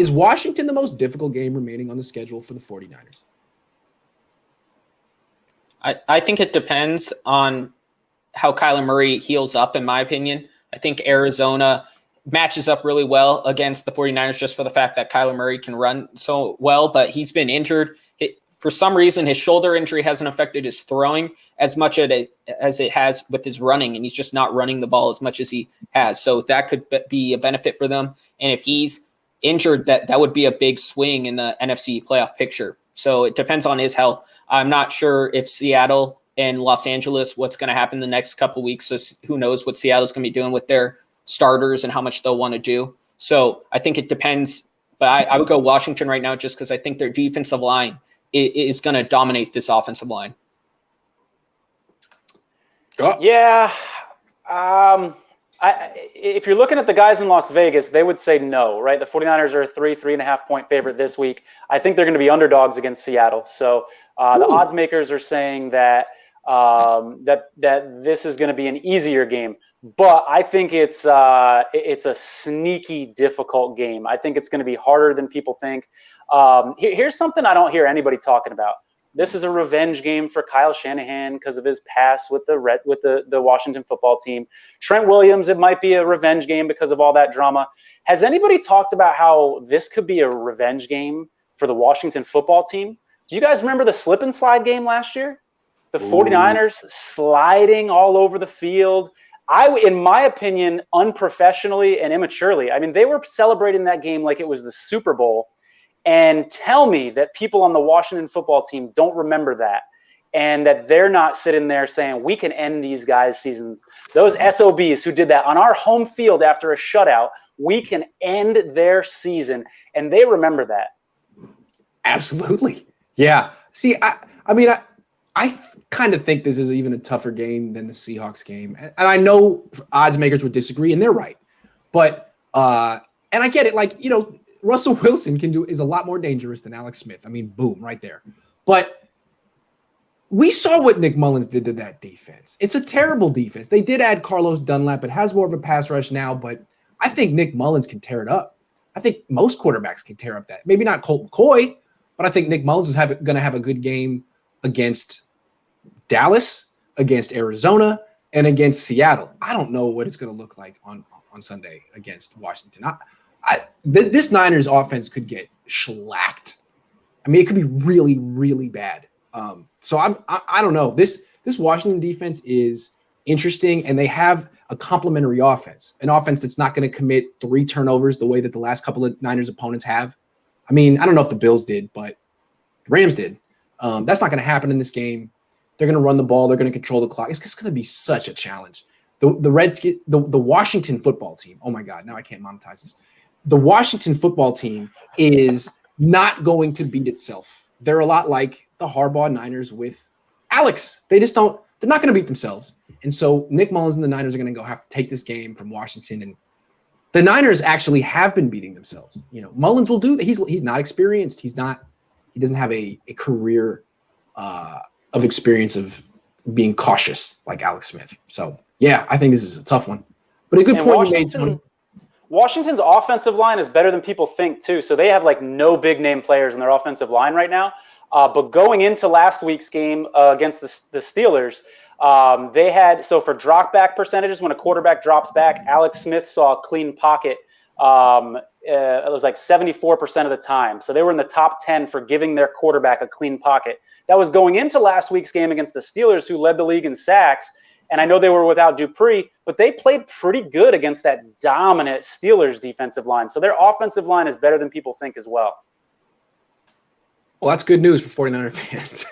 Is Washington the most difficult game remaining on the schedule for the 49ers? I think it depends on how Kyler Murray heals up, in my opinion. I think Arizona matches up really well against the 49ers just for the fact that Kyler Murray can run so well, but he's been injured. For some reason, his shoulder injury hasn't affected his throwing as much as it has with his running, and he's just not running the ball as much as he has. So that could be a benefit for them. And if he's injured, that would be a big swing in the NFC playoff picture. So it depends on his health. I'm not sure if Seattle and Los Angeles, what's going to happen the next couple of weeks. So who knows what Seattle's going to be doing with their starters and how much they'll want to do. So I think it depends. But I would go Washington right now just because I think their defensive line is going to dominate this offensive line. Yeah. If you're looking at the guys in Las Vegas, they would say no, right? The 49ers are a 3.5 point favorite this week. I think they're going to be underdogs against Seattle. So the odds makers are saying that that this is going to be an easier game. But I think it's a sneaky, difficult game. I think it's going to be harder than people think. Here's something I don't hear anybody talking about. This is a revenge game for Kyle Shanahan because of his pass with the Washington football team. Trent Williams, it might be a revenge game because of all that drama. Has anybody talked about how this could be a revenge game for the Washington football team? Do you guys remember the slip and slide game last year? The 49ers sliding all over the field. In my opinion, unprofessionally and immaturely. I mean, they were celebrating that game like it was the Super Bowl. And tell me that people on the Washington football team don't remember that, and that they're not sitting there saying, we can end these guys' seasons. Those SOBs who did that on our home field after a shutout, we can end their season. And they remember that. Absolutely. Yeah. See, I kind of think this is even a tougher game than the Seahawks game. And I know odds makers would disagree, and they're right. But, and I get it, like, Russell Wilson is a lot more dangerous than Alex Smith. I mean, boom, right there. But we saw what Nick Mullins did to that defense. It's a terrible defense. They did add Carlos Dunlap. It has more of a pass rush now, but I think Nick Mullins can tear it up. I think most quarterbacks can tear up that. Maybe not Colt McCoy, but I think Nick Mullins is going to have a good game against Dallas, against Arizona, and against Seattle. I don't know what it's going to look like on Sunday against Washington. This Niners offense could get shellacked. I mean, it could be really, really bad. So I don't know. This Washington defense is interesting, and they have a complementary offense, an offense that's not going to commit 3 turnovers the way that the last couple of Niners opponents have. I mean, I don't know if the Bills did, but the Rams did. That's not going to happen in this game. They're going to run the ball. They're going to control the clock. It's just going to be such a challenge. The Washington football team. Oh my God! Now I can't monetize this. The Washington football team is not going to beat itself. They're a lot like the Harbaugh Niners with Alex. They're not going to beat themselves. And so Nick Mullins and the Niners are going to have to take this game from Washington. And the Niners actually have been beating themselves. Mullins will do that. He's not experienced. He doesn't have a career of experience of being cautious like Alex Smith. So yeah, I think this is a tough one, but a good point you made, Tony. Washington's offensive line is better than people think too. So they have like no big name players in their offensive line right now. But going into last week's game against the Steelers, they had, so for drop back percentages, when a quarterback drops back, Alex Smith saw a clean pocket. It was like 74% of the time. So they were in the top 10 for giving their quarterback a clean pocket. That was going into last week's game against the Steelers, who led the league in sacks. And I know they were without Dupree, but they played pretty good against that dominant Steelers defensive line. So their offensive line is better than people think as well. Well, that's good news for 49er fans.